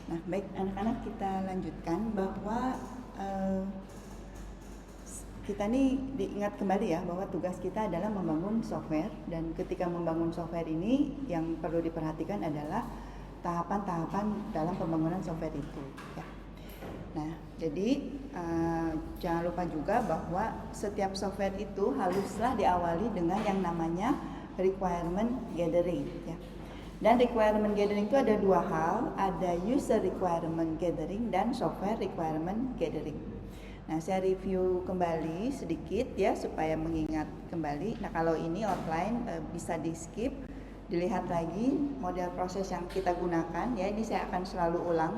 Nah, baik anak-anak, kita lanjutkan bahwa kita nih diingat kembali ya bahwa tugas kita adalah membangun software, dan ketika membangun software ini yang perlu diperhatikan adalah tahapan-tahapan dalam pembangunan software itu ya. Nah, jadi jangan lupa juga bahwa setiap software itu haruslah diawali dengan yang namanya requirement gathering ya. Dan requirement gathering itu ada dua hal, ada user requirement gathering dan software requirement gathering. Nah, saya review kembali sedikit ya supaya mengingat kembali. Nah, kalau ini outline bisa di skip, dilihat lagi model proses yang kita gunakan ya. Ini saya akan selalu ulang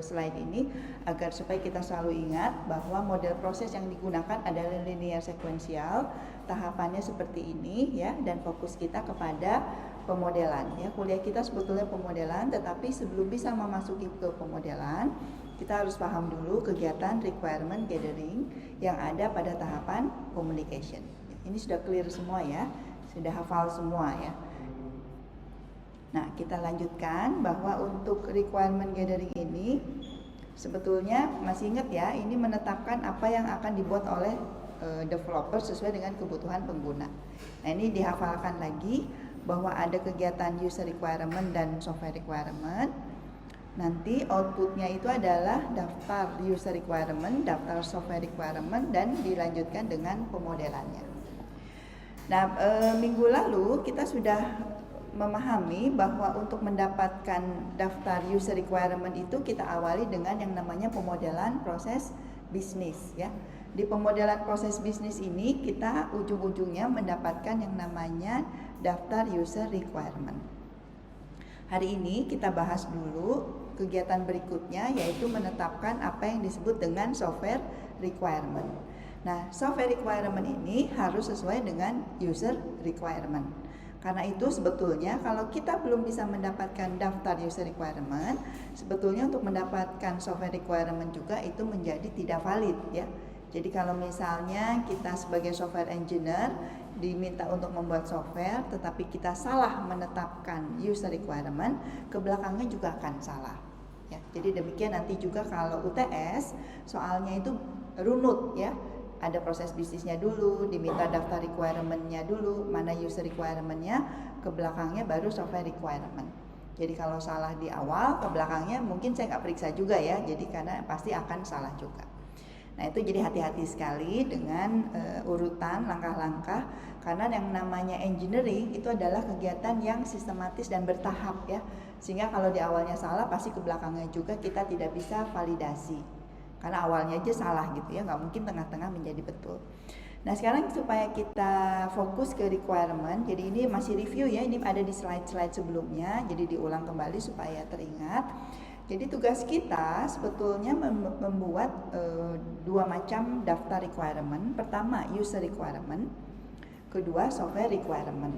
slide ini agar supaya kita selalu ingat bahwa model proses yang digunakan adalah linear sekuensial, tahapannya seperti ini ya, dan fokus kita kepada pemodelan ya. Kuliah kita sebetulnya pemodelan, tetapi sebelum bisa memasuki ke pemodelan, kita harus paham dulu kegiatan requirement gathering yang ada pada tahapan communication. Ini sudah clear semua ya, sudah hafal semua ya. Nah, kita lanjutkan bahwa untuk requirement gathering ini sebetulnya masih ingat ya, ini menetapkan apa yang akan dibuat oleh developer sesuai dengan kebutuhan pengguna. Nah, ini dihafalkan lagi bahwa ada kegiatan user requirement dan software requirement. Nanti outputnya itu adalah daftar user requirement, daftar software requirement, dan dilanjutkan dengan pemodelannya. Nah, minggu lalu kita sudah memahami bahwa untuk mendapatkan daftar user requirement itu kita awali dengan yang namanya pemodelan proses bisnis ya. Di pemodelan proses bisnis ini kita ujung-ujungnya mendapatkan yang namanya daftar user requirement. Hari ini kita bahas dulu kegiatan berikutnya, yaitu menetapkan apa yang disebut dengan software requirement. Nah, software requirement ini harus sesuai dengan user requirement. Karena itu sebetulnya kalau kita belum bisa mendapatkan daftar user requirement, sebetulnya untuk mendapatkan software requirement juga itu menjadi tidak valid ya. Jadi kalau misalnya kita sebagai software engineer diminta untuk membuat software, tetapi kita salah menetapkan user requirement, ke belakangnya juga akan salah ya. Jadi demikian nanti juga kalau UTS soalnya itu runut ya. Ada proses bisnisnya dulu, diminta daftar requirement-nya dulu, mana user requirement-nya, ke belakangnya baru software requirement. Jadi kalau salah di awal, ke belakangnya mungkin saya nggak periksa juga ya, jadi karena pasti akan salah juga. Nah, itu jadi hati-hati sekali dengan urutan langkah-langkah, karena yang namanya engineering itu adalah kegiatan yang sistematis dan bertahap ya. Sehingga kalau di awalnya salah, pasti ke belakangnya juga kita tidak bisa validasi. Karena awalnya aja salah gitu ya, nggak mungkin tengah-tengah menjadi betul. Nah, sekarang supaya kita fokus ke requirement, jadi ini masih review ya, ini ada di slide-slide sebelumnya, jadi diulang kembali supaya teringat. Jadi tugas kita sebetulnya membuat dua macam daftar requirement. Pertama user requirement, kedua software requirement.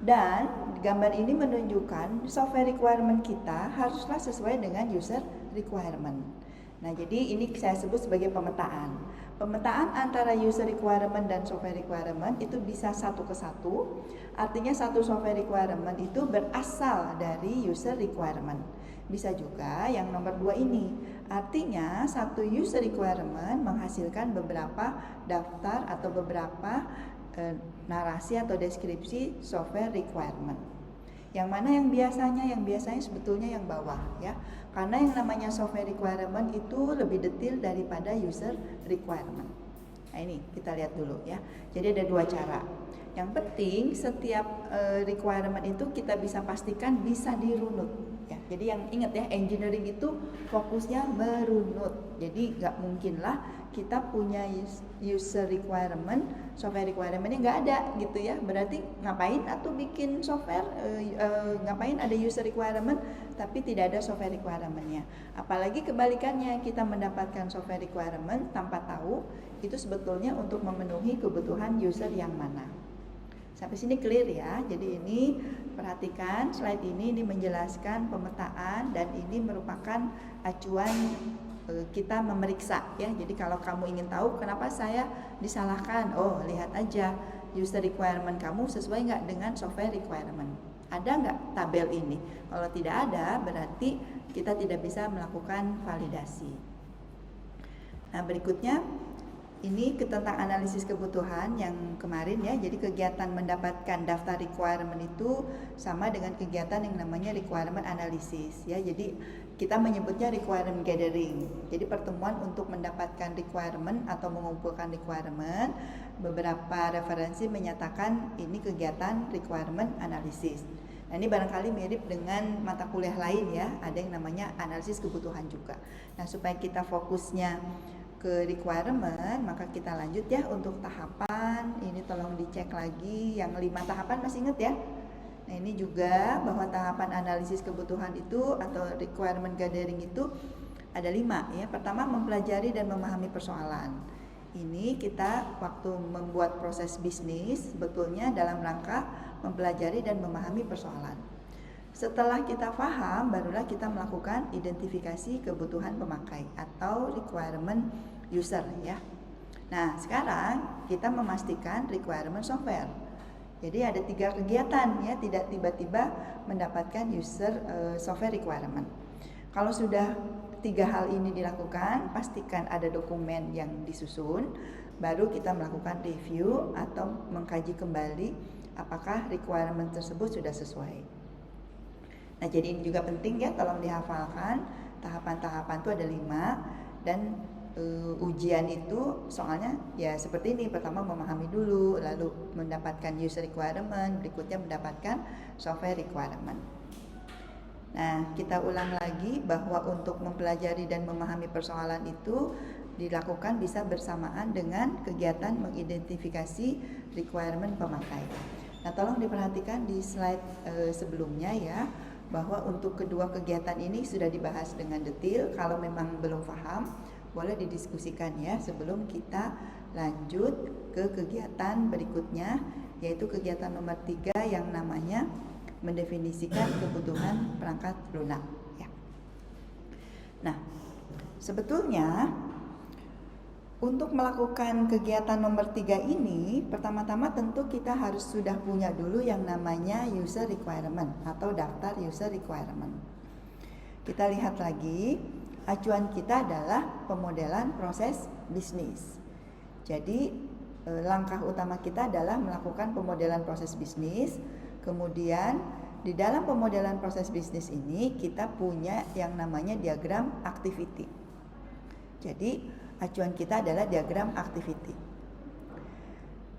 Dan gambar ini menunjukkan software requirement kita haruslah sesuai dengan user requirement. Nah, jadi ini saya sebut sebagai pemetaan. Pemetaan antara user requirement dan software requirement itu bisa satu ke satu. Artinya satu software requirement itu berasal dari user requirement. Bisa juga yang nomor 2 ini. Artinya satu user requirement menghasilkan beberapa daftar atau beberapa narasi atau deskripsi software requirement. Yang mana yang biasanya? Yang biasanya sebetulnya yang bawah ya. Karena yang namanya software requirement itu lebih detail daripada user requirement. Nah, ini kita lihat dulu ya. Jadi ada dua cara. Yang penting setiap requirement itu kita bisa pastikan bisa dirunut ya. Jadi yang ingat ya, engineering itu fokusnya merunut. Jadi nggak mungkin lah kita punya user requirement, software requirementnya nggak ada gitu ya. Berarti ngapain atau bikin software, ngapain ada user requirement tapi tidak ada software requirementnya. Apalagi kebalikannya, kita mendapatkan software requirement tanpa tahu itu sebetulnya untuk memenuhi kebutuhan user yang mana. Sampai sini clear ya. Jadi ini perhatikan slide ini menjelaskan pemetaan, dan ini merupakan acuan kita memeriksa ya. Jadi kalau kamu ingin tahu kenapa saya disalahkan, oh lihat aja user requirement kamu sesuai nggak dengan software requirement. Ada nggak tabel ini? Kalau tidak ada, berarti kita tidak bisa melakukan validasi. Nah, berikutnya ini tentang analisis kebutuhan yang kemarin ya. Jadi kegiatan mendapatkan daftar requirement itu sama dengan kegiatan yang namanya requirement analysis ya. Jadi kita menyebutnya requirement gathering. Jadi pertemuan untuk mendapatkan requirement atau mengumpulkan requirement. Beberapa referensi menyatakan ini kegiatan requirement analysis. Nah, ini barangkali mirip dengan mata kuliah lain ya. Ada yang namanya analisis kebutuhan juga. Nah, supaya kita fokusnya ke requirement, maka kita lanjut ya untuk tahapan. Ini tolong dicek lagi yang 5 tahapan, masih ingat ya? Nah, ini juga bahwa tahapan analisis kebutuhan itu atau requirement gathering itu ada 5 ya. Pertama, mempelajari dan memahami persoalan. Ini kita waktu membuat proses bisnis sebetulnya dalam rangka mempelajari dan memahami persoalan. Setelah kita paham, barulah kita melakukan identifikasi kebutuhan pemakai atau requirement user ya. Nah, sekarang kita memastikan requirement software. Jadi ada 3 kegiatan ya, tidak tiba-tiba mendapatkan user software requirement. Kalau sudah 3 hal ini dilakukan, pastikan ada dokumen yang disusun, baru kita melakukan review atau mengkaji kembali apakah requirement tersebut sudah sesuai. Nah, jadi ini juga penting ya, tolong dihafalkan. Tahapan-tahapan itu ada 5 dan ujian itu soalnya ya seperti ini. Pertama memahami dulu, lalu mendapatkan user requirement, berikutnya mendapatkan software requirement. Nah, kita ulang lagi bahwa untuk mempelajari dan memahami persoalan itu dilakukan bisa bersamaan dengan kegiatan mengidentifikasi requirement pemakai. Nah, tolong diperhatikan di slide sebelumnya ya, bahwa untuk kedua kegiatan ini sudah dibahas dengan detail. Kalau memang belum paham, boleh didiskusikan ya sebelum kita lanjut ke kegiatan berikutnya, yaitu kegiatan nomor 3 yang namanya mendefinisikan kebutuhan perangkat lunak ya. Nah, sebetulnya untuk melakukan kegiatan nomor 3 ini, pertama-tama tentu kita harus sudah punya dulu yang namanya user requirement atau daftar user requirement. Kita lihat lagi, acuan kita adalah pemodelan proses bisnis. Jadi langkah utama kita adalah melakukan pemodelan proses bisnis. Kemudian di dalam pemodelan proses bisnis ini kita punya yang namanya diagram activity. Jadi acuan kita adalah diagram activity.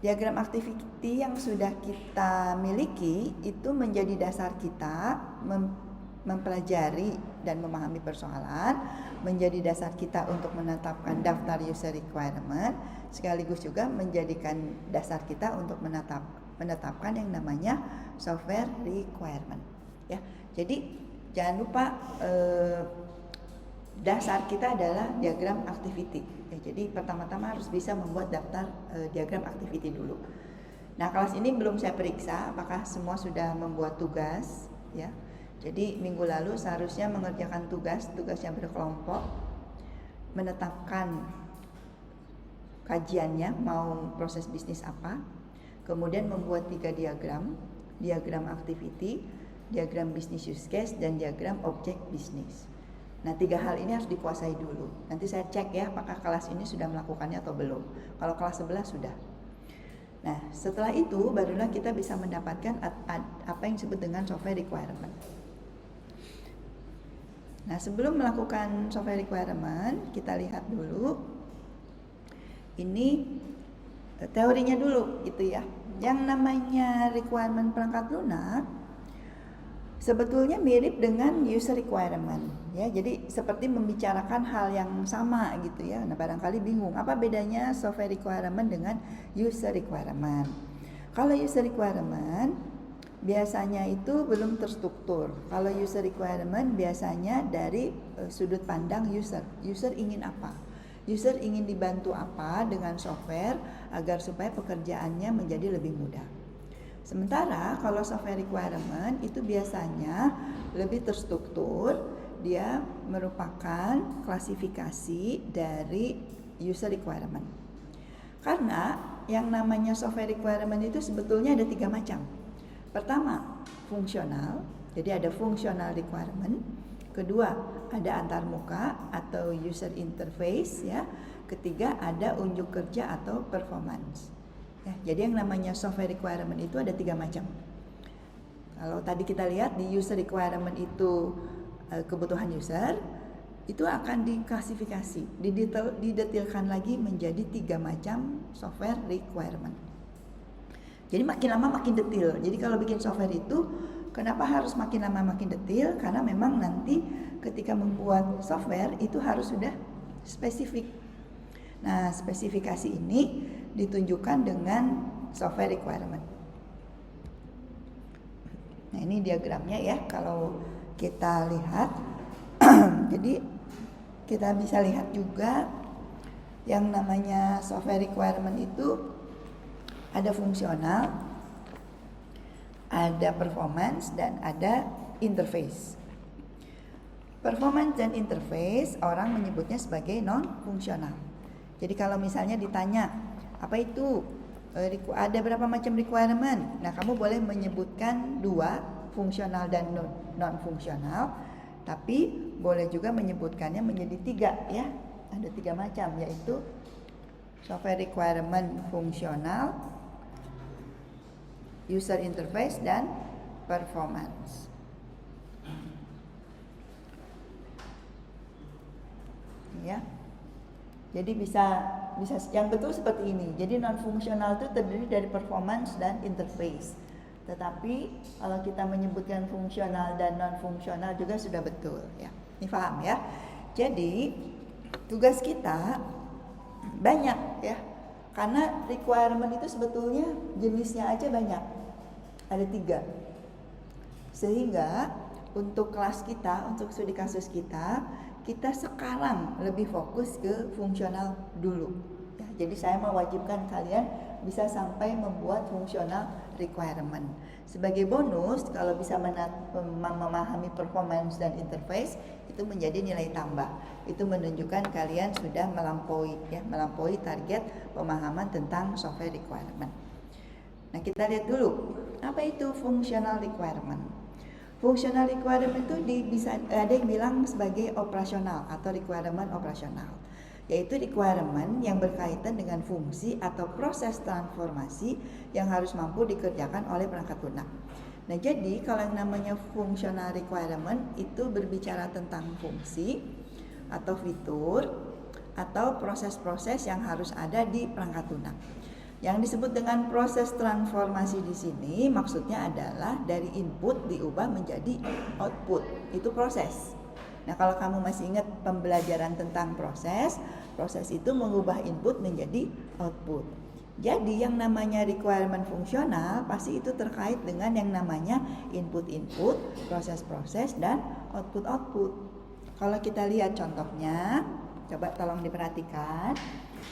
Diagram activity yang sudah kita miliki itu menjadi dasar kita mempelajari dan memahami persoalan, menjadi dasar kita untuk menetapkan daftar user requirement, sekaligus juga menjadikan dasar kita untuk menetapkan yang namanya software requirement ya. Jadi jangan lupa dasar kita adalah diagram activity ya. Jadi pertama-tama harus bisa membuat daftar diagram activity dulu. Nah, kelas ini belum saya periksa apakah semua sudah membuat tugas ya. Jadi minggu lalu seharusnya mengerjakan tugas yang berkelompok, menetapkan kajiannya mau proses bisnis apa, kemudian membuat 3 diagram activity, diagram business use case, dan diagram objek bisnis. Nah, 3 hal ini harus dikuasai dulu. Nanti saya cek ya apakah kelas ini sudah melakukannya atau belum. Kalau kelas 11 sudah. Nah, setelah itu barulah kita bisa mendapatkan apa yang disebut dengan software requirement. Nah, sebelum melakukan software requirement, kita lihat dulu ini teorinya dulu gitu ya. Yang namanya requirement perangkat lunak sebetulnya mirip dengan user requirement ya. Jadi seperti membicarakan hal yang sama gitu ya. Nah, barangkali bingung apa bedanya software requirement dengan user requirement. Kalau user requirement biasanya itu belum terstruktur. Kalau user requirement biasanya dari sudut pandang user. User ingin apa? User ingin dibantu apa dengan software agar supaya pekerjaannya menjadi lebih mudah. Sementara kalau software requirement itu biasanya lebih terstruktur. Dia merupakan klasifikasi dari user requirement. Karena yang namanya software requirement itu sebetulnya ada 3 macam. Pertama, fungsional, jadi ada functional requirement. Kedua, ada antarmuka atau user interface ya. Ketiga, ada unjuk kerja atau performance. Ya, jadi yang namanya software requirement itu ada 3 macam. Kalau tadi kita lihat di user requirement itu kebutuhan user, itu akan diklasifikasi, didetailkan lagi menjadi 3 macam software requirement. Jadi makin lama makin detail. Jadi kalau bikin software itu, kenapa harus makin lama makin detail? Karena memang nanti ketika membuat software itu harus sudah spesifik. Nah, spesifikasi ini ditunjukkan dengan software requirement. Nah, ini diagramnya ya. Kalau kita lihat, jadi kita bisa lihat juga yang namanya software requirement itu ada fungsional, ada performance, dan ada interface. Performance dan interface orang menyebutnya sebagai non-fungsional. Jadi kalau misalnya ditanya, apa itu? Ada berapa macam requirement? Nah, kamu boleh menyebutkan 2, fungsional dan non-fungsional. Tapi boleh juga menyebutkannya menjadi 3 ya. Ada 3 macam, yaitu software requirement fungsional, user interface, dan performance. Ya. Jadi bisa yang betul seperti ini. Jadi non fungsional itu terdiri dari performance dan interface. Tetapi kalau kita menyebutkan fungsional dan non fungsional juga sudah betul ya. Ini paham ya. Jadi tugas kita banyak ya. Karena requirement itu sebetulnya jenisnya aja banyak. Ada 3. Sehingga untuk kelas kita, untuk studi kasus kita sekarang lebih fokus ke fungsional dulu. Ya, jadi saya mewajibkan kalian bisa sampai membuat fungsional requirement. Sebagai bonus, kalau bisa memahami performance dan interface, itu menjadi nilai tambah. Itu menunjukkan kalian sudah melampaui target pemahaman tentang software requirement. Nah, kita lihat dulu, apa itu functional requirement? Functional requirement itu bisa ada yang bilang sebagai operasional atau requirement operasional, yaitu requirement yang berkaitan dengan fungsi atau proses transformasi yang harus mampu dikerjakan oleh perangkat lunak. Nah, jadi kalau yang namanya functional requirement itu berbicara tentang fungsi atau fitur atau proses-proses yang harus ada di perangkat lunak. Yang disebut dengan proses transformasi di sini maksudnya adalah dari input diubah menjadi output. Itu proses. Nah, kalau kamu masih ingat pembelajaran tentang proses itu mengubah input menjadi output. Jadi yang namanya requirement fungsional pasti itu terkait dengan yang namanya input-input, proses-proses, dan output-output. Kalau kita lihat contohnya, coba tolong diperhatikan.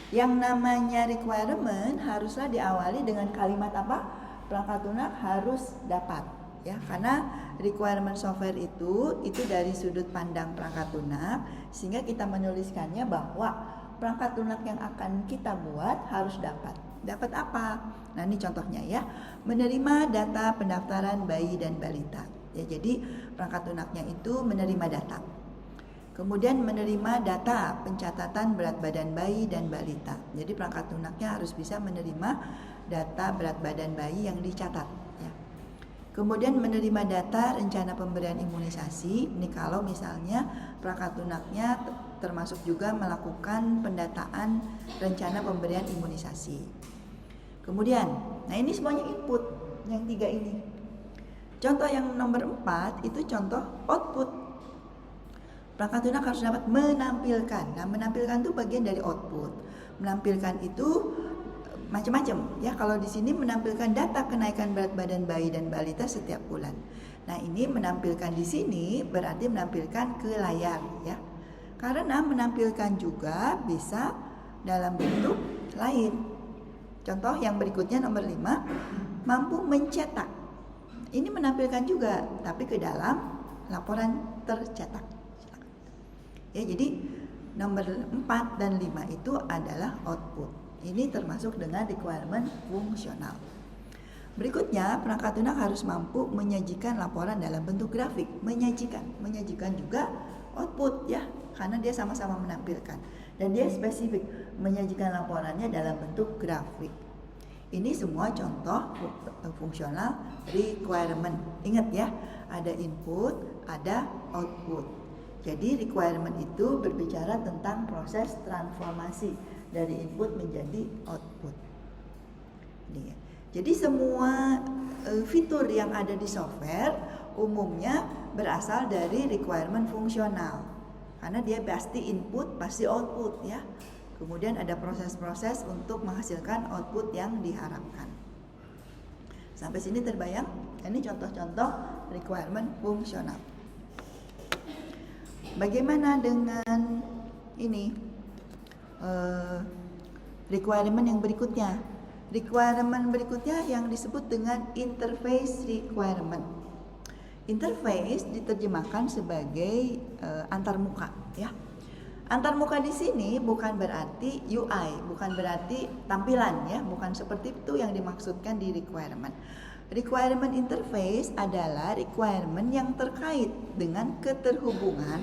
Yang namanya requirement haruslah diawali dengan kalimat apa? Perangkat lunak harus dapat. Ya, karena requirement software itu dari sudut pandang perangkat lunak, sehingga kita menuliskannya bahwa perangkat lunak yang akan kita buat harus dapat. Dapat apa? Nah, ini contohnya ya. Menerima data pendaftaran bayi dan balita. Ya, jadi perangkat lunaknya itu menerima data. Kemudian menerima data pencatatan berat badan bayi dan balita. Jadi perangkat lunaknya harus bisa menerima data berat badan bayi yang dicatat. Ya. Kemudian menerima data rencana pemberian imunisasi. Ini kalau misalnya perangkat lunaknya termasuk juga melakukan pendataan rencana pemberian imunisasi. Kemudian, nah ini semuanya input yang 3 ini. Contoh yang nomor 4 itu contoh output. Perangkat lunak harus dapat menampilkan. Nah, menampilkan itu bagian dari output. Menampilkan itu macam-macam ya. Kalau di sini menampilkan data kenaikan berat badan bayi dan balita setiap bulan. Nah, ini menampilkan di sini berarti menampilkan ke layar ya. Karena menampilkan juga bisa dalam bentuk lain. Contoh yang berikutnya nomor 5, mampu mencetak. Ini menampilkan juga tapi ke dalam laporan tercetak. Ya, jadi nomor 4 dan 5 itu adalah output. Ini termasuk dengan requirement fungsional. Berikutnya, perangkat lunak harus mampu menyajikan laporan dalam bentuk grafik. Menyajikan juga output ya, karena dia sama-sama menampilkan. Dan dia spesifik menyajikan laporannya dalam bentuk grafik. Ini semua contoh fungsional requirement. Ingat ya, ada input, ada output. Jadi requirement itu berbicara tentang proses transformasi dari input menjadi output. Ini ya. Jadi semua fitur yang ada di software umumnya berasal dari requirement fungsional. Karena dia pasti input, pasti output ya. Kemudian ada proses-proses untuk menghasilkan output yang diharapkan. Sampai sini terbayang? Ini contoh-contoh requirement fungsional. Bagaimana dengan ini? Requirement yang berikutnya. Requirement berikutnya yang disebut dengan interface requirement. Interface diterjemahkan sebagai antarmuka ya. Antarmuka di sini bukan berarti UI, bukan berarti tampilan ya, bukan seperti itu yang dimaksudkan di requirement. Requirement interface adalah requirement yang terkait dengan keterhubungan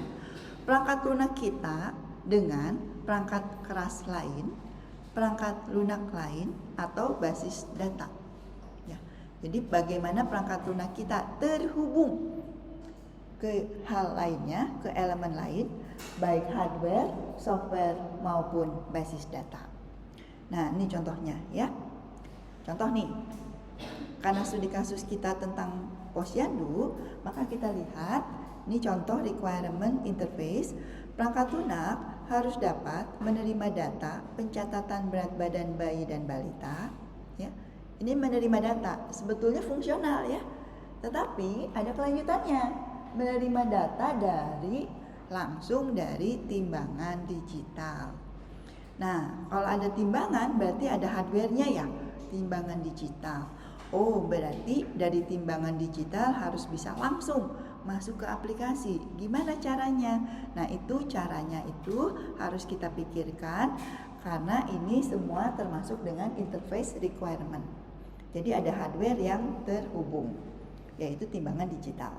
perangkat lunak kita dengan perangkat keras lain, perangkat lunak lain atau basis data. Ya. Jadi bagaimana perangkat lunak kita terhubung ke hal lainnya, ke elemen lain, baik hardware, software maupun basis data. Nah, ini contohnya ya. Contoh nih. Karena studi kasus kita tentang posyandu, maka kita lihat ini contoh requirement interface. Perangkat lunak harus dapat menerima data pencatatan berat badan bayi dan balita ya. Ini menerima data sebetulnya fungsional ya, tetapi ada kelanjutannya, menerima data langsung dari timbangan digital. Nah, kalau ada timbangan berarti ada hardware-nya ya, timbangan digital. Oh, berarti dari timbangan digital harus bisa langsung masuk ke aplikasi. Gimana caranya? Nah, itu caranya itu harus kita pikirkan karena ini semua termasuk dengan interface requirement. Jadi ada hardware yang terhubung, yaitu timbangan digital.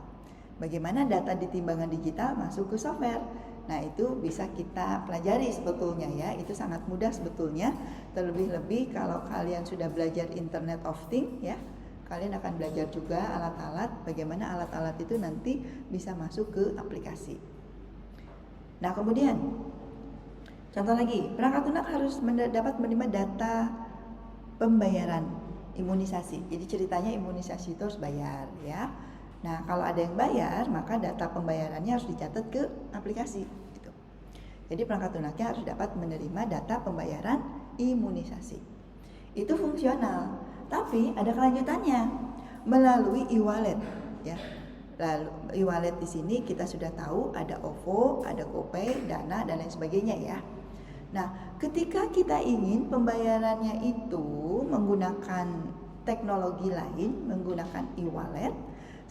Bagaimana data di timbangan digital masuk ke software? Nah, itu bisa kita pelajari sebetulnya ya. Itu sangat mudah sebetulnya. Terlebih-lebih kalau kalian sudah belajar Internet of Things ya. Kalian akan belajar juga alat-alat, bagaimana alat-alat itu nanti bisa masuk ke aplikasi. Nah, kemudian contoh lagi, perangkat lunak harus dapat menerima data pembayaran imunisasi. Jadi ceritanya imunisasi itu harus bayar ya. Nah, kalau ada yang bayar, maka data pembayarannya harus dicatat ke aplikasi gitu. Jadi perangkat lunaknya harus dapat menerima data pembayaran imunisasi. Itu fungsional. Tapi ada kelanjutannya melalui e-wallet ya. Lalu e-wallet di sini kita sudah tahu ada OVO, ada GoPay, Dana dan lain sebagainya ya. Nah, ketika kita ingin pembayarannya itu menggunakan teknologi lain, menggunakan e-wallet,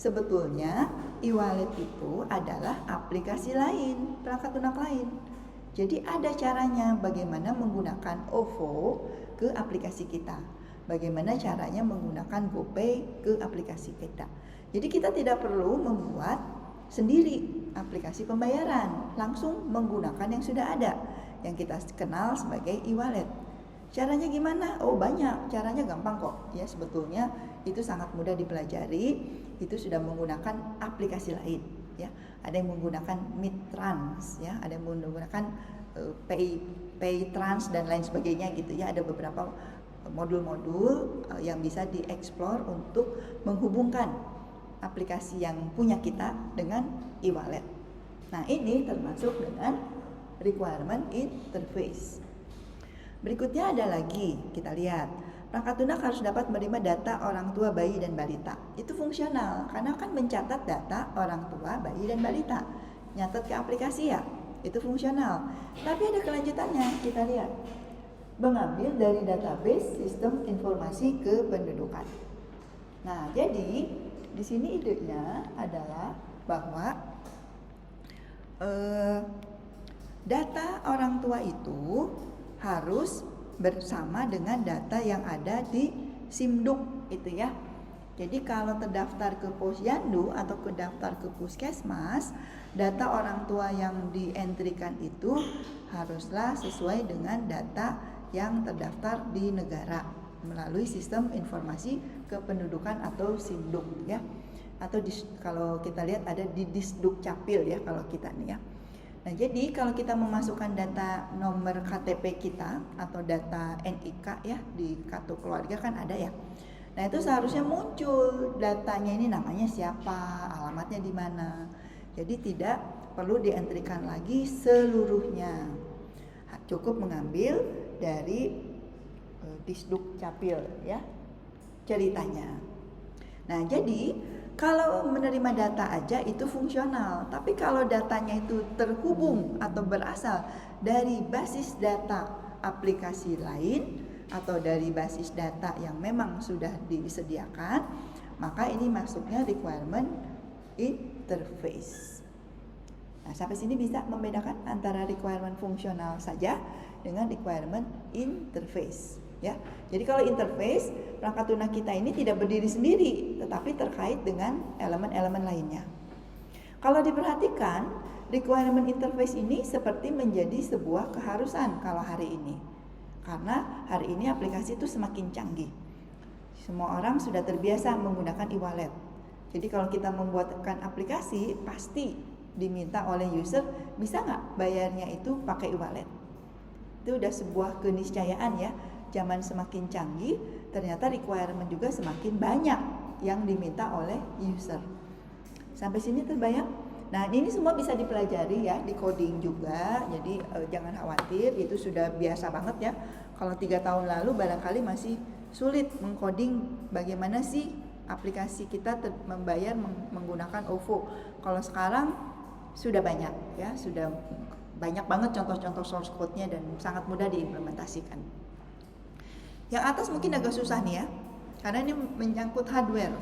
sebetulnya e-wallet itu adalah aplikasi lain, perangkat lunak lain. Jadi ada caranya bagaimana menggunakan OVO ke aplikasi kita. Bagaimana caranya menggunakan GoPay ke aplikasi kita. Jadi kita tidak perlu membuat sendiri aplikasi pembayaran, langsung menggunakan yang sudah ada, yang kita kenal sebagai e-wallet. Caranya gimana? Oh, banyak, caranya gampang kok. Ya, sebetulnya itu sangat mudah dipelajari. Itu sudah menggunakan aplikasi lain ya. Ada yang menggunakan Midtrans ya, ada yang menggunakan Paytrans dan lain sebagainya gitu ya. Ada beberapa modul-modul yang bisa dieksplor untuk menghubungkan aplikasi yang punya kita dengan e-wallet. Nah, ini termasuk dengan requirement interface. Berikutnya ada lagi, kita lihat. Perangkat lunak harus dapat menerima data orang tua bayi dan balita. Itu fungsional, karena kan mencatat data orang tua bayi dan balita. Nyatat ke aplikasi ya, itu fungsional. Tapi ada kelanjutannya, kita lihat. Mengambil dari database sistem informasi kependudukan. Nah, jadi di sini idenya adalah bahwa data orang tua itu harus bersama dengan data yang ada di SIMDUK itu ya. Jadi kalau terdaftar ke Posyandu atau terdaftar ke Puskesmas, data orang tua yang dientrikan itu haruslah sesuai dengan data yang terdaftar di negara melalui sistem informasi kependudukan atau SIMDUK ya. Atau kalau kita lihat ada di Disduk Capil ya kalau kita nih ya. Nah, jadi kalau kita memasukkan data nomor KTP kita atau data NIK ya di kartu keluarga kan ada ya. Nah, itu seharusnya muncul datanya ini namanya siapa, alamatnya di mana. Jadi tidak perlu dientrikan lagi seluruhnya. Cukup mengambil dari Disduk Capil ya ceritanya. Nah, jadi kalau menerima data aja itu fungsional, tapi kalau datanya itu terhubung atau berasal dari basis data aplikasi lain atau dari basis data yang memang sudah disediakan, maka ini masuknya requirement interface. Nah, sampai sini bisa membedakan antara requirement fungsional saja dengan requirement interface. Ya, jadi kalau interface perangkat lunak kita ini tidak berdiri sendiri, tetapi terkait dengan elemen-elemen lainnya. Kalau diperhatikan, requirement interface ini seperti menjadi sebuah keharusan kalau hari ini, karena hari ini aplikasi itu semakin canggih. Semua orang sudah terbiasa menggunakan e-wallet. Jadi kalau kita membuatkan aplikasi, pasti diminta oleh user bisa nggak bayarnya itu pakai e-wallet. Itu udah sebuah keniscayaan ya. Zaman semakin canggih, ternyata requirement juga semakin banyak yang diminta oleh user. Sampai sini terbayang? Nah, ini semua bisa dipelajari ya, di coding juga. Jadi jangan khawatir, itu sudah biasa banget ya. Kalau 3 tahun lalu barangkali masih sulit mengcoding bagaimana sih aplikasi kita membayar menggunakan OVO. Kalau sekarang sudah banyak ya, sudah banyak banget contoh-contoh source code-nya dan sangat mudah diimplementasikan. Yang atas mungkin agak susah nih ya, karena ini menyangkut hardware.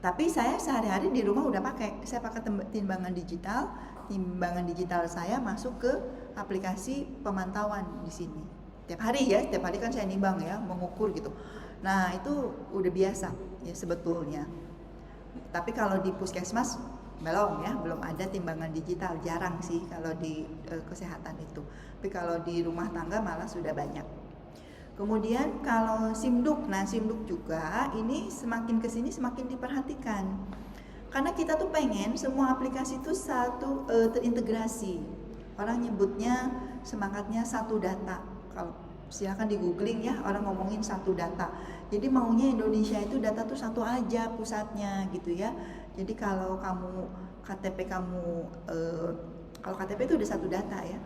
Tapi saya sehari-hari di rumah udah pakai. Saya pakai timbangan digital. Timbangan digital saya masuk ke aplikasi pemantauan di sini. Tiap hari ya, tiap hari kan saya nimbang ya, mengukur gitu. Nah, itu udah biasa ya sebetulnya. Tapi kalau di Puskesmas belum ya, belum ada timbangan digital, jarang sih kalau di kesehatan itu. Tapi kalau di rumah tangga malah sudah banyak. Kemudian kalau SIMDUK, nah SIMDUK juga ini semakin kesini semakin diperhatikan. Karena kita tuh pengen semua aplikasi itu satu terintegrasi. Orang nyebutnya semangatnya satu data. Kalau silakan di googling ya, orang ngomongin satu data. Jadi maunya Indonesia itu data tuh satu aja pusatnya gitu ya. Jadi kalau kamu KTP kamu kalau KTP itu udah satu data ya.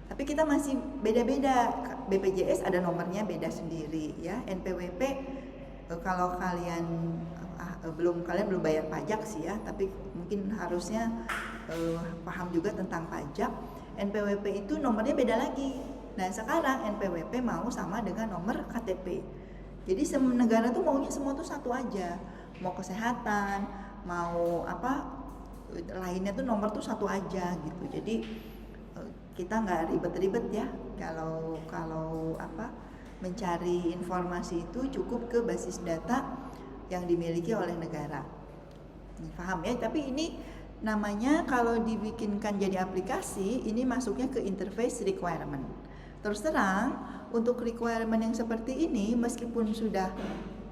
Tapi kita masih beda-beda. BPJS ada nomornya beda sendiri ya. NPWP kalau kalian belum bayar pajak sih ya, tapi mungkin harusnya paham juga tentang pajak. NPWP itu nomornya beda lagi. Nah, sekarang NPWP mau sama dengan nomor KTP. Jadi negara tuh maunya semua tuh satu aja. Mau kesehatan, mau apa lainnya tuh nomor tuh satu aja gitu. Jadi kita nggak ribet-ribet ya kalau mencari informasi itu cukup ke basis data yang dimiliki oleh negara. Paham ya? Tapi ini namanya kalau dibikinkan jadi aplikasi, ini masuknya ke interface requirement. Terus terang, untuk requirement yang seperti ini, meskipun sudah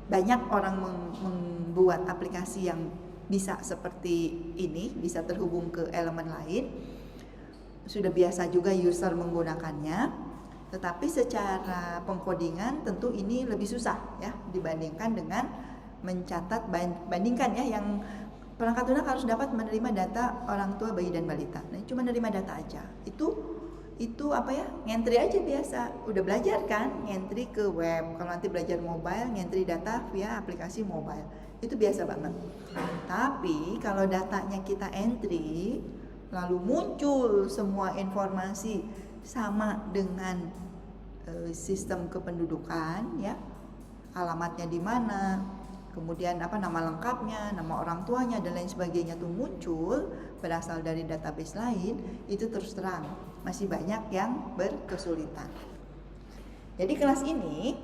banyak orang membuat aplikasi yang bisa seperti ini, bisa terhubung ke elemen lain, sudah biasa juga user menggunakannya, tetapi secara pengkodingan tentu ini lebih susah ya dibandingkan dengan mencatat, bandingkan ya yang perangkat lunak harus dapat menerima data orang tua bayi dan balita. Nah, cuma menerima data aja. Itu apa ya? Ngentri aja biasa. Udah belajar kan? Ngentri ke web. Kalau nanti belajar mobile, ngentri data via aplikasi mobile. Itu biasa banget. Tapi kalau datanya kita entry lalu muncul semua informasi sama dengan sistem kependudukan ya, alamatnya di mana, kemudian nama lengkapnya, nama orang tuanya dan lain sebagainya tuh muncul berasal dari database lain, itu terus terang masih banyak yang berkesulitan. Jadi kelas ini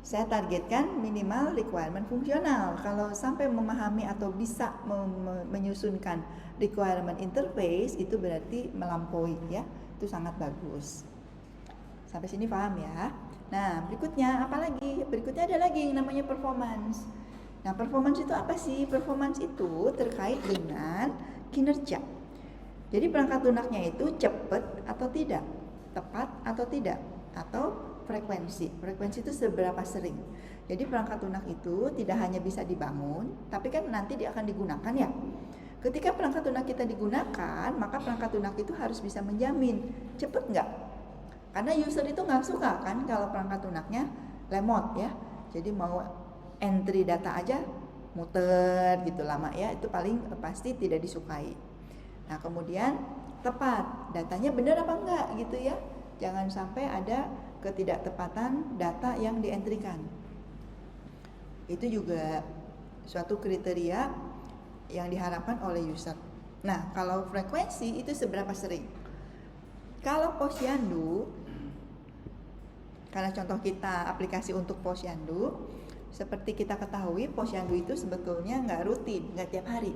saya targetkan minimal requirement fungsional. Kalau sampai memahami atau bisa menyusunkan requirement interface, itu berarti melampaui ya. Itu sangat bagus. Sampai sini paham ya. Nah, berikutnya apa lagi? Berikutnya ada lagi yang namanya performance. Nah, performance itu apa sih? Performance itu terkait dengan kinerja. Jadi perangkat lunaknya itu cepat atau tidak, tepat atau tidak, atau frekuensi. Frekuensi itu seberapa sering. Jadi perangkat lunak itu tidak hanya bisa dibangun, tapi kan nanti dia akan digunakan ya. Ketika perangkat lunak kita digunakan, maka perangkat lunak itu harus bisa menjamin cepat nggak. Karena user itu nggak suka kan kalau perangkat lunaknya lemot ya. Jadi mau entry data aja muter gitu lama ya, itu paling pasti tidak disukai. Nah kemudian tepat, datanya benar apa enggak gitu ya. Jangan sampai ada ketidaktepatan data yang dientrikan. Itu juga suatu kriteria yang diharapkan oleh user. Nah, kalau frekuensi itu seberapa sering? Kalau Posyandu, karena contoh kita aplikasi untuk Posyandu, seperti kita ketahui Posyandu itu sebetulnya nggak rutin, nggak tiap hari.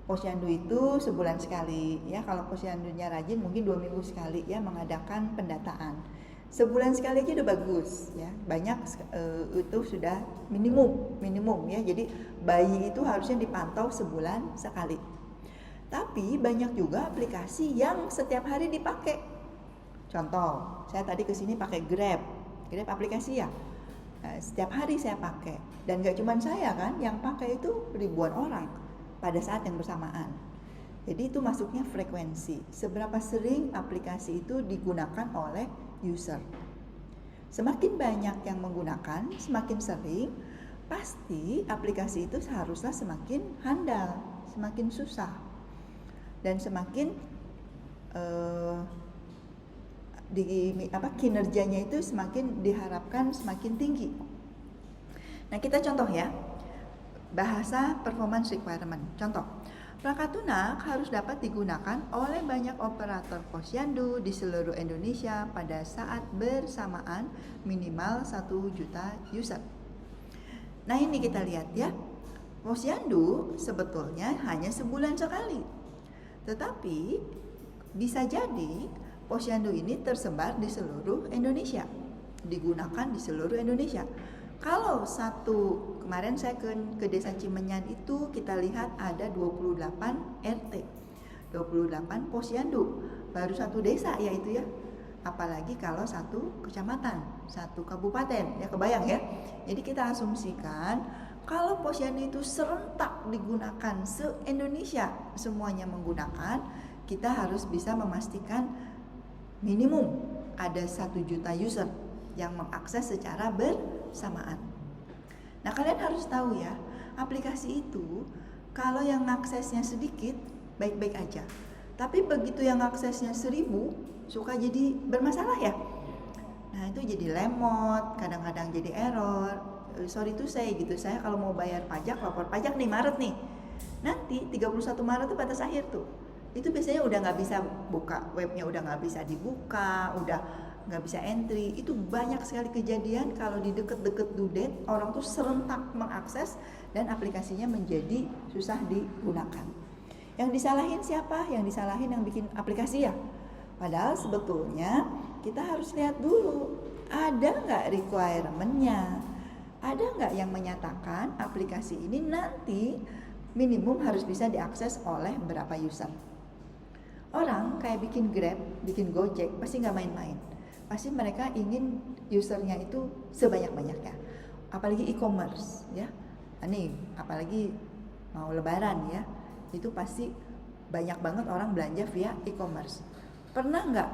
Posyandu itu sebulan sekali ya. Kalau Posyandunya rajin mungkin 2 minggu sekali ya mengadakan pendataan. Sebulan sekali aja udah bagus ya. Banyak itu sudah minimum ya. Jadi bayi itu harusnya dipantau sebulan sekali. Tapi banyak juga aplikasi yang setiap hari dipakai. Contoh, saya tadi kesini pakai Grab aplikasi ya. Setiap hari saya pakai. Dan gak cuma saya kan, yang pakai itu ribuan orang pada saat yang bersamaan. Jadi itu masuknya frekuensi. Seberapa sering aplikasi itu digunakan oleh user. Semakin banyak yang menggunakan, semakin sering, pasti aplikasi itu seharusnya semakin handal, semakin susah, dan semakin kinerjanya itu semakin diharapkan semakin tinggi. Nah kita contoh ya, bahasa performance requirement. Contoh, perangkat lunak harus dapat digunakan oleh banyak operator Posyandu di seluruh Indonesia pada saat bersamaan minimal 1 juta user. Nah ini kita lihat ya, Posyandu sebetulnya hanya sebulan sekali. Tetapi bisa jadi Posyandu ini tersebar di seluruh Indonesia, digunakan di seluruh Indonesia. Kalau kemarin saya ke desa Cimenyan itu kita lihat ada 28 RT, 28 Posyandu, baru satu desa ya itu ya. Apalagi kalau satu kecamatan, satu kabupaten, ya kebayang ya. Jadi kita asumsikan kalau Posyandu itu serentak digunakan se-Indonesia, semuanya menggunakan, kita harus bisa memastikan minimum ada 1 juta user yang mengakses secara bersamaan. Nah kalian harus tahu ya, aplikasi itu kalau yang aksesnya sedikit baik-baik aja, tapi begitu yang aksesnya 1000 suka jadi bermasalah ya. Nah itu jadi lemot, kadang-kadang jadi error. Sorry to say gitu, saya kalau mau bayar pajak, lapor pajak nih Maret nih, nanti 31 Maret itu batas akhir tuh. Itu biasanya udah nggak bisa buka, webnya udah nggak bisa dibuka, udah nggak bisa entry. Itu banyak sekali kejadian kalau di deket-deket due date orang tuh serentak mengakses dan aplikasinya menjadi susah digunakan. Yang disalahin siapa? Yang disalahin yang bikin aplikasi ya. Padahal sebetulnya kita harus lihat dulu, ada nggak requirement-nya, ada nggak yang menyatakan aplikasi ini nanti minimum harus bisa diakses oleh berapa user. Orang kayak bikin Grab, bikin Gojek pasti nggak main-main. Pasti mereka ingin usernya itu sebanyak-banyaknya. Apalagi e-commerce ya. Nih, apalagi mau lebaran ya. Itu pasti banyak banget orang belanja via e-commerce. Pernah nggak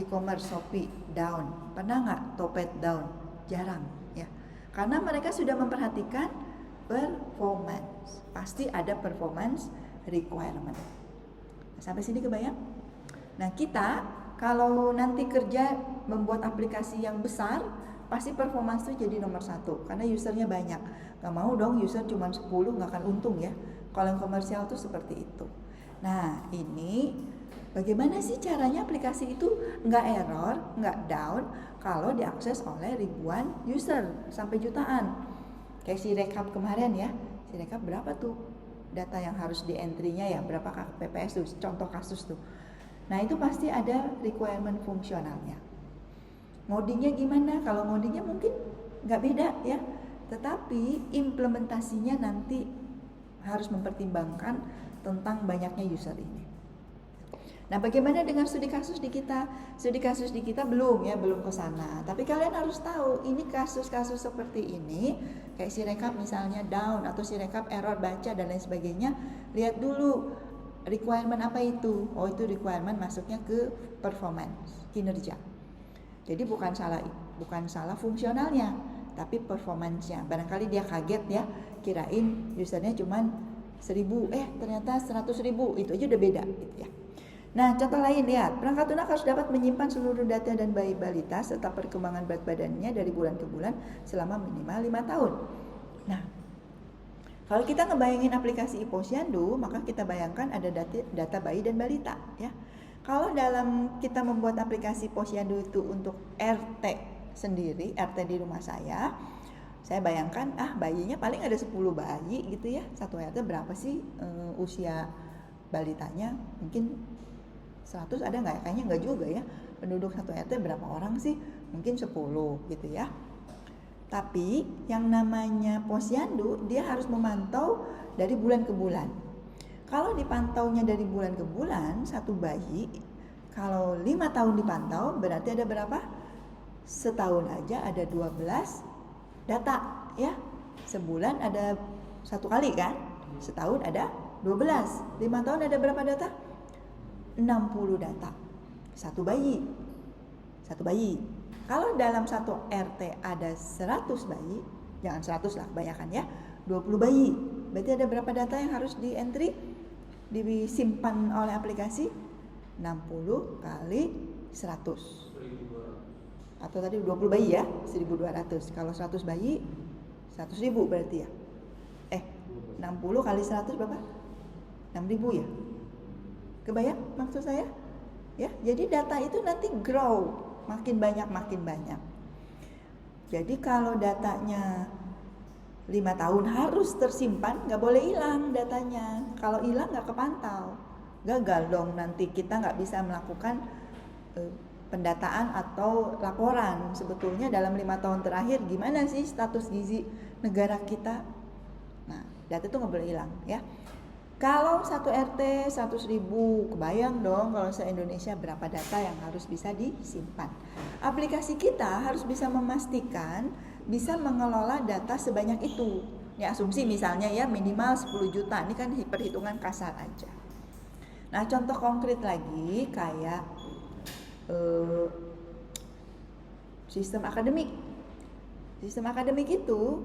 e-commerce Shopee down? Pernah nggak Topet down? Jarang ya. Karena mereka sudah memperhatikan performance. Pasti ada performance requirement. Sampai sini kebayang? Nah kita kalau nanti kerja membuat aplikasi yang besar, pasti performance itu jadi nomor 1 karena usernya banyak. Gak mau dong user cuma 10, gak akan untung ya. Kalau yang komersial tuh seperti itu. Nah ini Bagaimana sih caranya aplikasi itu nggak error, nggak down kalau diakses oleh ribuan user sampai jutaan? Kayak si rekap kemarin ya, si rekap berapa tuh data yang harus di entry-nya ya, berapa KPPS tuh, contoh kasus tuh. Nah itu pasti ada requirement fungsionalnya. Ngodingnya gimana? Kalau ngodingnya mungkin nggak beda ya, tetapi implementasinya nanti harus mempertimbangkan tentang banyaknya user ini. Nah, bagaimana dengan studi kasus di kita? Studi kasus di kita belum ke sana. Tapi kalian harus tahu, ini kasus-kasus seperti ini, kayak si rekap misalnya down atau si rekap error baca dan lain sebagainya, lihat dulu requirement apa itu. Oh, itu requirement masuknya ke performance, kinerja. Jadi bukan salah fungsionalnya, tapi performance-nya. Barangkali dia kaget ya, kirain usernya cuman 1000, ternyata 100.000, itu aja udah beda gitu ya. Nah, contoh lain lihat, perangkat lunak harus dapat menyimpan seluruh data dan bayi balita serta perkembangan berat badannya dari bulan ke bulan selama minimal 5 tahun. Nah, kalau kita ngebayangin aplikasi iPosyandu, maka kita bayangkan ada data bayi dan balita ya. Kalau dalam kita membuat aplikasi Posyandu itu untuk RT sendiri, RT di rumah saya bayangkan bayinya paling ada 10 bayi gitu ya. Satu RT berapa sih usia balitanya? Mungkin 100 ada nggak? Kayaknya nggak juga ya. Penduduk satu RT berapa orang sih? Mungkin 10 gitu ya. Tapi yang namanya Posyandu dia harus memantau dari bulan ke bulan. Kalau dipantaunya dari bulan ke bulan, satu bayi kalau 5 tahun dipantau berarti ada berapa? Setahun aja ada 12 data ya. Sebulan ada 1 kali kan? Setahun ada 12. 5 tahun ada berapa data? 60 data. Satu bayi. Kalau dalam satu RT ada 100 bayi, jangan 100 lah, kebanyakan ya, 20 bayi. Berarti ada berapa data yang harus di entry, disimpan oleh aplikasi? 60 kali 100. Atau tadi 20 bayi ya, 1200. Kalau 100 bayi, 100.000 berarti ya. 60 kali 100 berapa? 6.000 ya. Kebayang maksud saya? Ya, jadi data itu nanti grow, makin banyak. Jadi kalau datanya 5 tahun harus tersimpan, nggak boleh hilang datanya. Kalau hilang nggak kepantau, gagal dong, nanti kita nggak bisa melakukan pendataan atau laporan sebetulnya dalam 5 tahun terakhir gimana sih status gizi negara kita. Nah, data itu nggak boleh hilang ya. Kalau satu RT 100.000, kebayang dong kalau se-Indonesia berapa data yang harus bisa disimpan. Aplikasi kita harus bisa memastikan bisa mengelola data sebanyak itu. Ya, asumsi misalnya ya minimal 10 juta, ini kan perhitungan kasar aja. Nah, contoh konkret lagi kayak sistem akademik. Sistem akademik itu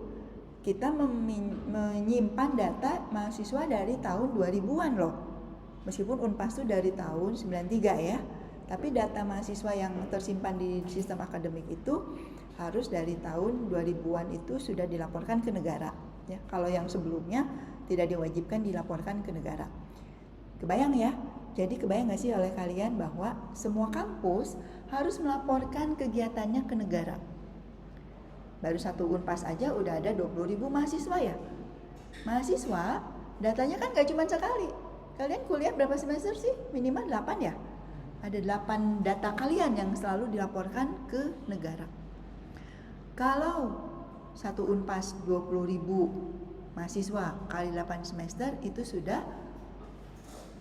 kita menyimpan data mahasiswa dari tahun 2000-an loh. Meskipun Unpas itu dari tahun 93 ya. Tapi data mahasiswa yang tersimpan di sistem akademik itu harus dari tahun 2000-an itu sudah dilaporkan ke negara ya. Kalau yang sebelumnya tidak diwajibkan dilaporkan ke negara. Kebayang ya? Jadi kebayang gak sih oleh kalian bahwa semua kampus harus melaporkan kegiatannya ke negara? Baru satu Unpas aja udah ada 20.000 mahasiswa ya. Mahasiswa datanya kan gak cuma sekali. Kalian kuliah berapa semester sih? Minimal 8 ya. Ada 8 data kalian yang selalu dilaporkan ke negara. Kalau satu Unpas 20.000 mahasiswa kali 8 semester itu sudah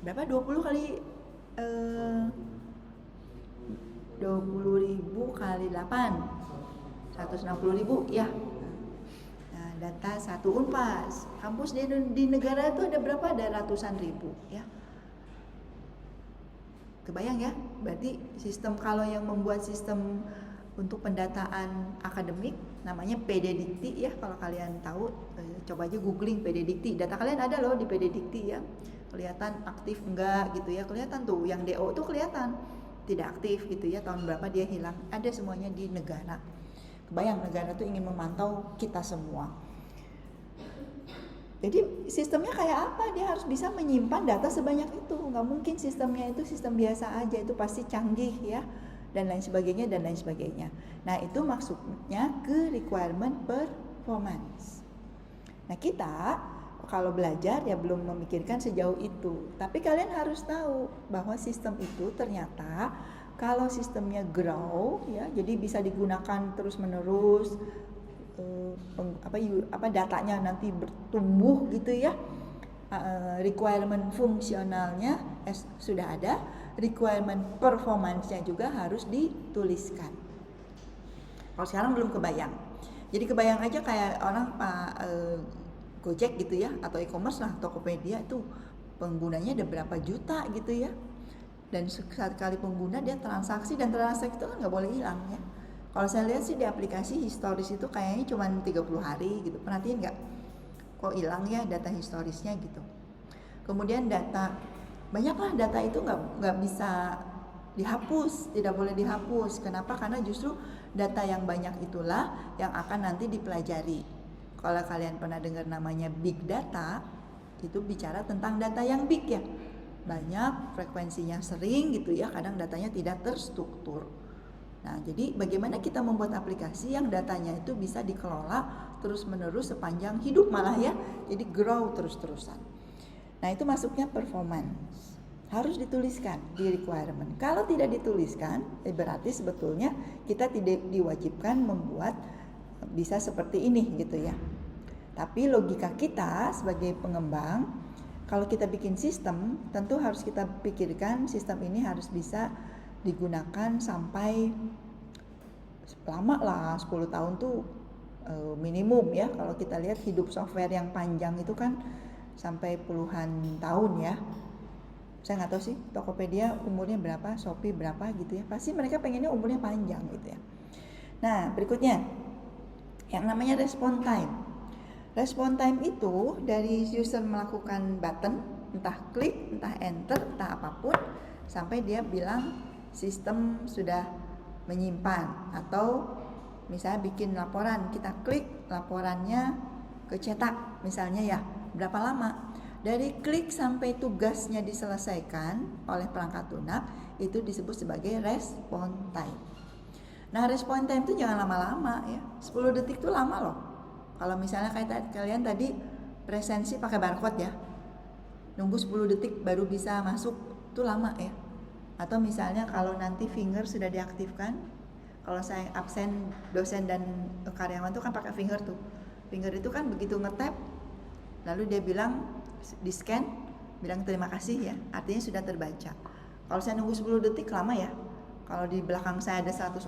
berapa? 20 kali 20.000 kali 8 160.000 ya. Nah, data satu Unpas. Kampus di negara itu ada berapa? Ada ratusan ribu ya. Kebayang ya? Berarti sistem, kalau yang membuat sistem untuk pendataan akademik namanya PDDikti ya. Kalau kalian tahu, coba aja googling PDDikti. Data kalian ada loh di PDDikti ya. Kelihatan aktif enggak gitu ya. Kelihatan tuh yang DO tuh kelihatan tidak aktif gitu ya. Tahun berapa dia hilang. Ada semuanya di negara. Kebayang negara tuh ingin memantau kita semua. Jadi sistemnya kayak apa? Dia harus bisa menyimpan data sebanyak itu. Nggak mungkin sistemnya itu sistem biasa aja, itu pasti canggih ya, dan lain sebagainya dan lain sebagainya. Nah itu maksudnya ke requirement performance. Nah kita kalau belajar ya belum memikirkan sejauh itu. Tapi kalian harus tahu bahwa sistem itu ternyata kalau sistemnya grow ya, jadi bisa digunakan terus menerus. Datanya nanti bertumbuh gitu ya, requirement fungsionalnya sudah ada, requirement performance-nya juga harus dituliskan. Kalau sekarang belum kebayang, jadi kebayang aja kayak orang Gojek gitu ya, atau e-commerce lah, Tokopedia itu penggunanya ada berapa juta gitu ya, dan sekali pengguna dia transaksi, dan transaksi itu kan nggak boleh hilang ya. Kalau saya lihat sih di aplikasi historis itu kayaknya cuma 30 hari gitu. Perhatiin nggak? Kok hilang ya data historisnya gitu. Kemudian data, banyaklah data itu nggak bisa dihapus, tidak boleh dihapus. Kenapa? Karena justru data yang banyak itulah yang akan nanti dipelajari. Kalau kalian pernah dengar namanya big data, itu bicara tentang data yang big ya. Banyak, frekuensinya sering gitu ya, kadang datanya tidak terstruktur. Nah, jadi bagaimana kita membuat aplikasi yang datanya itu bisa dikelola terus-menerus sepanjang hidup malah ya. Jadi grow terus-terusan. Nah, itu masuknya performance. Harus dituliskan di requirement. Kalau tidak dituliskan, berarti sebetulnya kita tidak diwajibkan membuat bisa seperti ini gitu ya. Tapi logika kita sebagai pengembang, kalau kita bikin sistem, tentu harus kita pikirkan sistem ini harus bisa digunakan sampai lama lah, 10 tahun tuh minimum ya. Kalau kita lihat hidup software yang panjang itu kan sampai puluhan tahun ya. Saya nggak tahu sih Tokopedia umurnya berapa, Shopee berapa gitu ya. Pasti mereka pengennya umurnya panjang gitu ya. Nah berikutnya yang namanya response time. Response time itu dari user melakukan button, entah klik, entah enter, entah apapun, sampai dia bilang sistem sudah menyimpan. Atau misalnya bikin laporan, kita klik laporannya kecetak misalnya ya, berapa lama? Dari klik sampai tugasnya diselesaikan oleh perangkat lunak itu disebut sebagai response time. Nah response time itu jangan lama-lama ya, 10 detik itu lama loh. Kalau misalnya kayak kalian tadi presensi pakai barcode ya, nunggu 10 detik baru bisa masuk, itu lama ya. Atau misalnya kalau nanti finger sudah diaktifkan, kalau saya absen dosen dan karyawan tuh kan pakai finger tuh. Finger itu kan begitu nge-tap, lalu dia bilang di scan, bilang terima kasih ya, artinya sudah terbaca. Kalau saya nunggu 10 detik lama ya. Kalau di belakang saya ada 100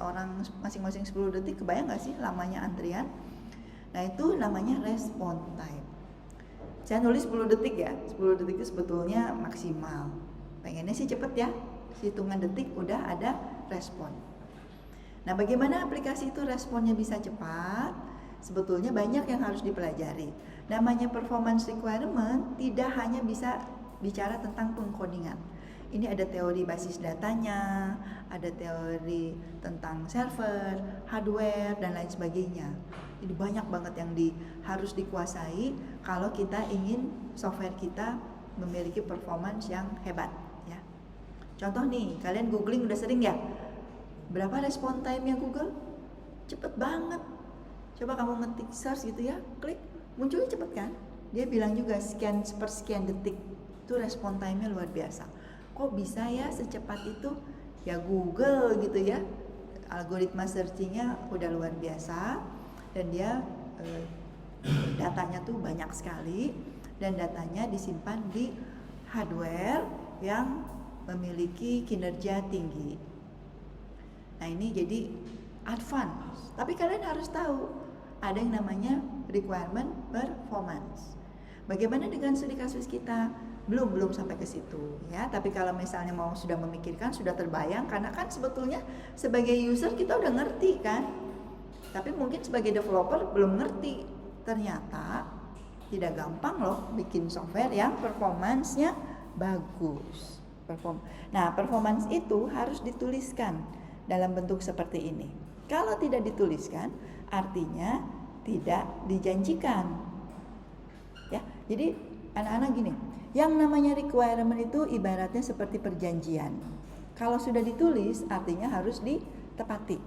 orang masing-masing 10 detik, kebayang gak sih lamanya antrian? Nah itu namanya response time. Saya nulis 10 detik ya, 10 detik itu sebetulnya maksimal. Pengennya sih cepet ya, hitungan detik udah ada respon. Nah bagaimana aplikasi itu responnya bisa cepat? Sebetulnya banyak yang harus dipelajari. Namanya performance requirement tidak hanya bisa bicara tentang pengkodingan. Ini ada teori basis datanya, ada teori tentang server, hardware, dan lain sebagainya. Jadi banyak banget yang harus dikuasai kalau kita ingin software kita memiliki performance yang hebat. Contoh nih, kalian googling udah sering ya? Berapa respon time-nya Google? Cepet banget. Coba kamu ngetik search gitu ya, klik, munculnya cepet kan? Dia bilang juga sekian per sekian detik. Itu respon time-nya luar biasa. Kok bisa ya secepat itu? Ya Google gitu ya. Algoritma searching-nya udah luar biasa. Dan dia datanya tuh banyak sekali. Dan datanya disimpan di hardware yang memiliki kinerja tinggi. Nah ini jadi advance. Tapi kalian harus tahu ada yang namanya requirement performance. Bagaimana dengan studi kasus kita? Belum sampai ke situ ya. Tapi kalau misalnya mau sudah memikirkan, sudah terbayang, karena kan sebetulnya sebagai user kita udah ngerti kan. Tapi mungkin sebagai developer belum ngerti. Ternyata tidak gampang loh bikin software yang performance-nya bagus. Nah, performance itu harus dituliskan dalam bentuk seperti ini. Kalau tidak dituliskan, artinya tidak dijanjikan. Jadi anak-anak gini, yang namanya requirement itu ibaratnya seperti perjanjian. Kalau sudah ditulis artinya harus ditepati.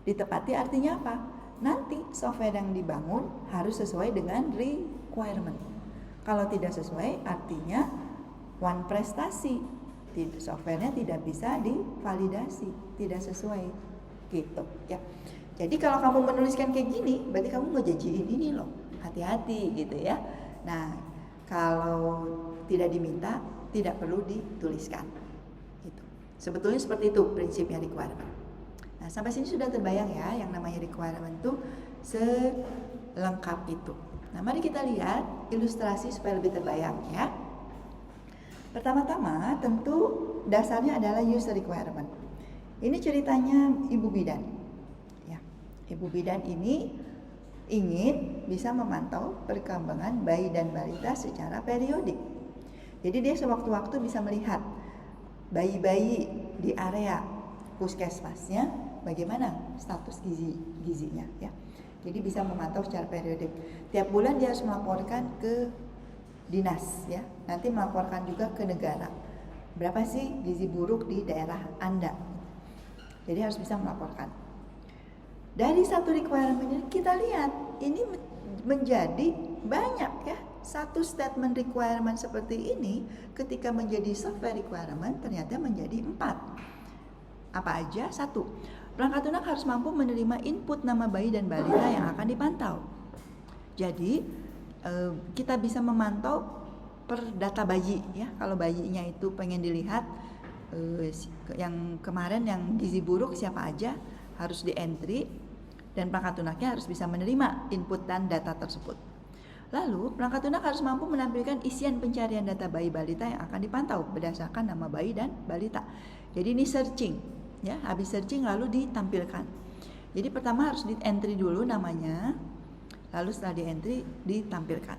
Ditepati artinya apa? Nanti software yang dibangun harus sesuai dengan requirement. Kalau tidak sesuai artinya one prestasi. Softwarenya tidak bisa divalidasi, tidak sesuai gitu ya. Jadi kalau kamu menuliskan kayak gini, berarti kamu ngejanjiin ini loh. Hati-hati gitu ya. Nah, kalau tidak diminta, tidak perlu dituliskan. Gitu. Sebetulnya seperti itu prinsipnya requirement. Nah, sampai sini sudah terbayang ya yang namanya requirement itu selengkap itu. Nah, mari kita lihat ilustrasi supaya lebih terbayang ya. Pertama-tama tentu dasarnya adalah user requirement. Ini ceritanya Ibu Bidan. Ya, Ibu Bidan ini ingin bisa memantau perkembangan bayi dan balita secara periodik. Jadi dia sewaktu-waktu bisa melihat bayi-bayi di area puskesmasnya bagaimana status gizinya ya. Jadi bisa memantau secara periodik. Tiap bulan dia harus melaporkan ke dinas ya. Nanti melaporkan juga ke negara. Berapa sih gizi buruk di daerah Anda? Jadi harus bisa melaporkan. Dari satu requirement kita lihat ini menjadi banyak ya. Satu statement requirement seperti ini ketika menjadi software requirement ternyata menjadi 4. Apa aja? 1. Perangkat lunak harus mampu menerima input nama bayi dan balita yang akan dipantau. Jadi kita bisa memantau per data bayi ya. Kalau bayinya itu pengen dilihat yang kemarin yang gizi buruk siapa aja harus di entry dan perangkat lunaknya harus bisa menerima input dan data tersebut. Lalu perangkat lunak harus mampu menampilkan isian pencarian data bayi balita yang akan dipantau berdasarkan nama bayi dan balita. Jadi ini searching ya, habis searching lalu ditampilkan. Jadi pertama harus di entry dulu namanya, lalu setelah di entry ditampilkan.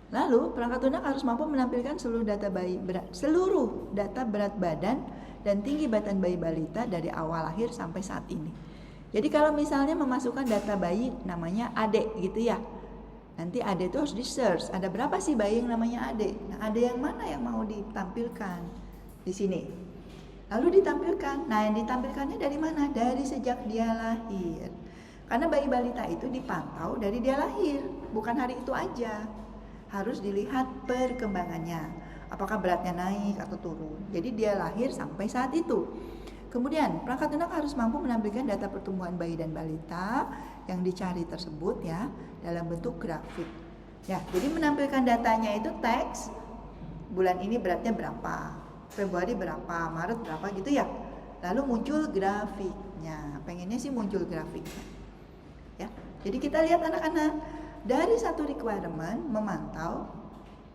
Lalu perangkat lunak harus mampu menampilkan seluruh data berat badan dan tinggi badan bayi balita dari awal lahir sampai saat ini. Jadi kalau misalnya memasukkan data bayi namanya Ade gitu ya, nanti Ade itu harus di search, ada berapa sih bayi yang namanya Ade. Nah, Ade yang mana yang mau ditampilkan di sini. Lalu ditampilkan. Nah, yang ditampilkannya dari mana? Dari sejak dia lahir. Karena bayi balita itu dipantau dari dia lahir, bukan hari itu aja. Harus dilihat perkembangannya. Apakah beratnya naik atau turun. Jadi dia lahir sampai saat itu. Kemudian perangkat lunak harus mampu menampilkan data pertumbuhan bayi dan balita yang dicari tersebut ya dalam bentuk grafik. Ya, jadi menampilkan datanya itu teks. Bulan ini beratnya berapa? Februari berapa? Maret berapa gitu ya. Lalu muncul grafiknya. Pengennya sih muncul grafiknya. Ya. Jadi kita lihat anak-anak dari satu requirement memantau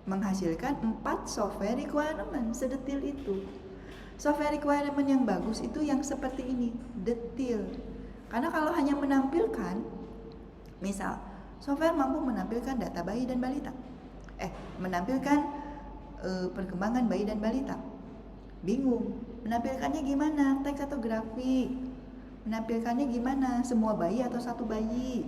menghasilkan 4 software requirement sedetil itu. Software requirement yang bagus itu yang seperti ini, detail. Karena kalau hanya menampilkan, misal software mampu menampilkan data bayi dan balita, menampilkan perkembangan bayi dan balita, bingung, menampilkannya gimana, teks atau grafik, menampilkannya gimana, semua bayi atau satu bayi,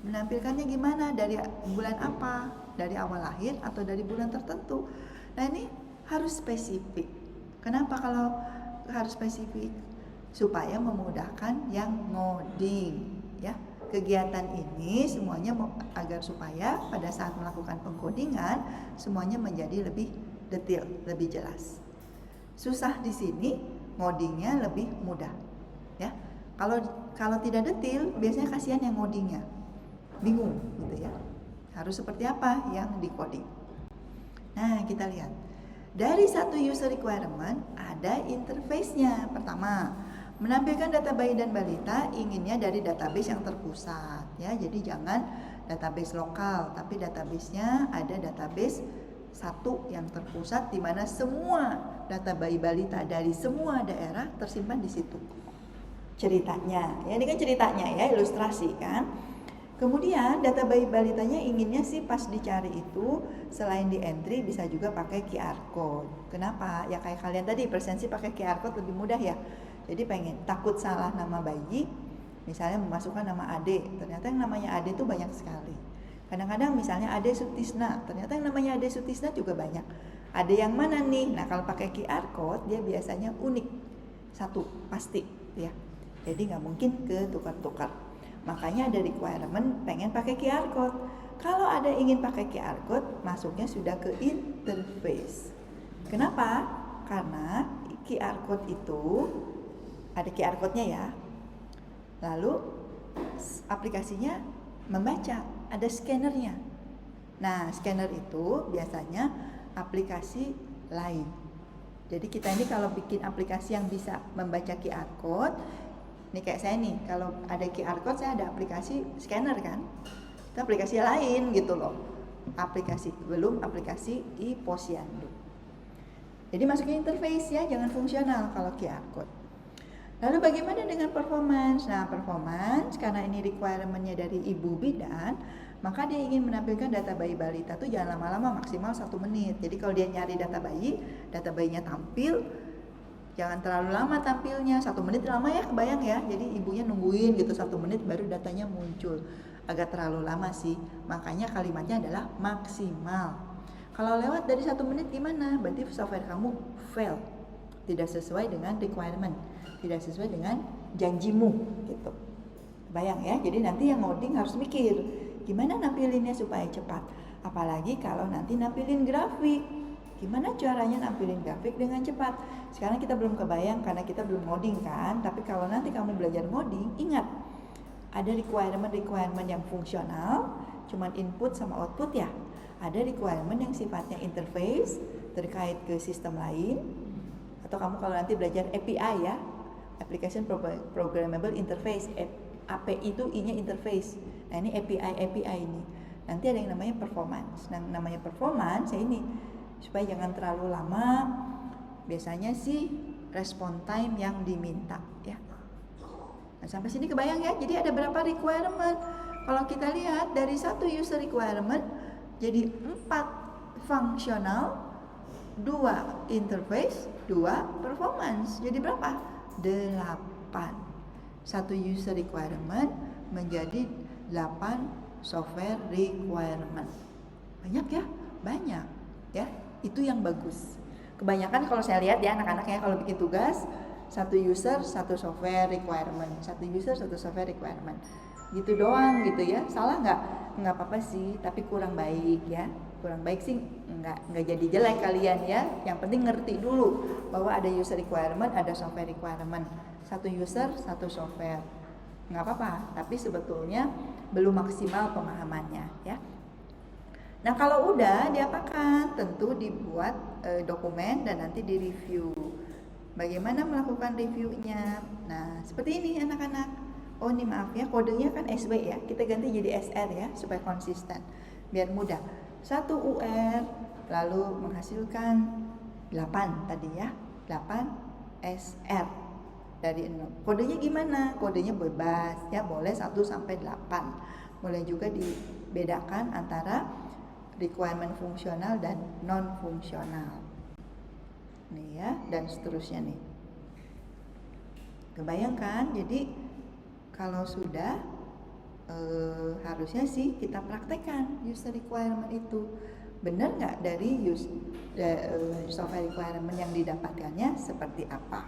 menampilkannya gimana, dari bulan apa, dari awal lahir atau dari bulan tertentu. Nah ini harus spesifik. Kenapa kalau harus spesifik? Supaya memudahkan yang ngoding ya. Kegiatan ini semuanya agar supaya pada saat melakukan pengkodingan semuanya menjadi lebih detail, lebih jelas. Susah di sini, ngodingnya lebih mudah ya. Kalau tidak detail biasanya kasihan yang ngodingnya. Bingung gitu ya. Harus seperti apa yang di-coding. Nah, kita lihat. Dari satu user requirement ada interface-nya. Pertama, menampilkan data bayi dan balita inginnya dari database yang terpusat ya. Jadi jangan database lokal, tapi database-nya ada database satu yang terpusat di mana semua data bayi balita dari semua daerah tersimpan di situ. Ceritanya. Ya, ini kan ceritanya ya, ilustrasi kan. Kemudian data bayi balitanya inginnya sih pas dicari itu selain di entry bisa juga pakai QR code. Kenapa? Ya kayak kalian tadi presensi pakai QR code lebih mudah ya. Jadi takut salah nama bayi, misalnya memasukkan nama Ade. Ternyata yang namanya Ade itu banyak sekali. Kadang-kadang misalnya Ade Sutisna, ternyata yang namanya Ade Sutisna juga banyak. Ada yang mana nih? Nah, kalau pakai QR code dia biasanya unik, satu pasti ya. Jadi nggak mungkin ke tukar-tukar. Makanya ada requirement pengen pakai QR code. Kalau ada ingin pakai QR code, masuknya sudah ke interface. Kenapa? Karena QR code itu ada QR code-nya ya. Lalu aplikasinya membaca, ada scannernya. Nah, scanner itu biasanya aplikasi lain. Jadi kita ini kalau bikin aplikasi yang bisa membaca QR code, ini kayak saya nih, kalau ada QR code saya ada aplikasi scanner kan. Itu aplikasi lain gitu loh. Belum aplikasi iPosyandu. Jadi masukin interface ya, jangan fungsional kalau QR code. Lalu bagaimana dengan performance? Nah, performance karena ini requirement-nya dari ibu bidan, maka dia ingin menampilkan data bayi balita tuh jangan lama-lama, maksimal 1 menit. Jadi kalau dia nyari data bayinya tampil, jangan terlalu lama tampilnya. 1 menit lama ya, kebayang ya. Jadi ibunya nungguin gitu 1 menit baru datanya muncul. Agak terlalu lama sih. Makanya kalimatnya adalah maksimal. Kalau lewat dari 1 menit gimana? Berarti software kamu fail. Tidak sesuai dengan requirement, tidak sesuai dengan janjimu gitu. Bayang ya. Jadi nanti yang ngoding harus mikir gimana nampilinnya supaya cepat. Apalagi kalau nanti nampilin grafik. Gimana caranya nampilin grafik dengan cepat? Sekarang kita belum kebayang karena kita belum ngoding kan. Tapi kalau nanti kamu belajar ngoding, ingat ada requirement yang fungsional, cuman input sama output ya. Ada requirement yang sifatnya interface terkait ke sistem lain. Atau kamu kalau nanti belajar API ya, Application Programmable Interface, API itu I-nya interface. Nah ini API ini. Nanti ada yang namanya performance. Nah namanya performance ya ini supaya jangan terlalu lama. Biasanya sih respon time yang diminta ya. Nah sampai sini kebayang ya. Jadi ada berapa requirement? Kalau kita lihat dari 1 user requirement jadi 4 fungsional, 2 interface, 2 performance. Jadi berapa? 8. 1 user requirement menjadi 8 software requirement. Banyak ya? Banyak ya. Itu yang bagus. Kebanyakan kalau saya lihat ya anak-anaknya kalau bikin tugas 1 user 1 software requirement, 1 user 1 software requirement. Gitu doang gitu ya. Salah nggak? Nggak apa-apa sih, tapi kurang baik ya. Kurang baik sih nggak jadi jelek kalian ya. Yang penting ngerti dulu bahwa ada user requirement, ada software requirement. 1 user 1 software. Nggak apa-apa, tapi sebetulnya belum maksimal pemahamannya ya. Nah kalau udah diapakan? Tentu dibuat dokumen dan nanti direview. Bagaimana melakukan reviewnya? Nah seperti ini anak-anak. Oh ini maaf ya, kodenya kan SW ya. Kita ganti jadi SR ya supaya konsisten, biar mudah. 1 UR lalu menghasilkan 8 tadi ya, 8 SR dari 0. Kodenya gimana? Kodenya bebas ya, boleh 1 sampai 8. Boleh juga dibedakan antara requirement fungsional dan non fungsional. Nih ya, dan seterusnya nih. Kebayangkan? Jadi kalau sudah harusnya sih kita praktekkan user requirement itu. Benar nggak dari software requirement yang didapatkannya seperti apa?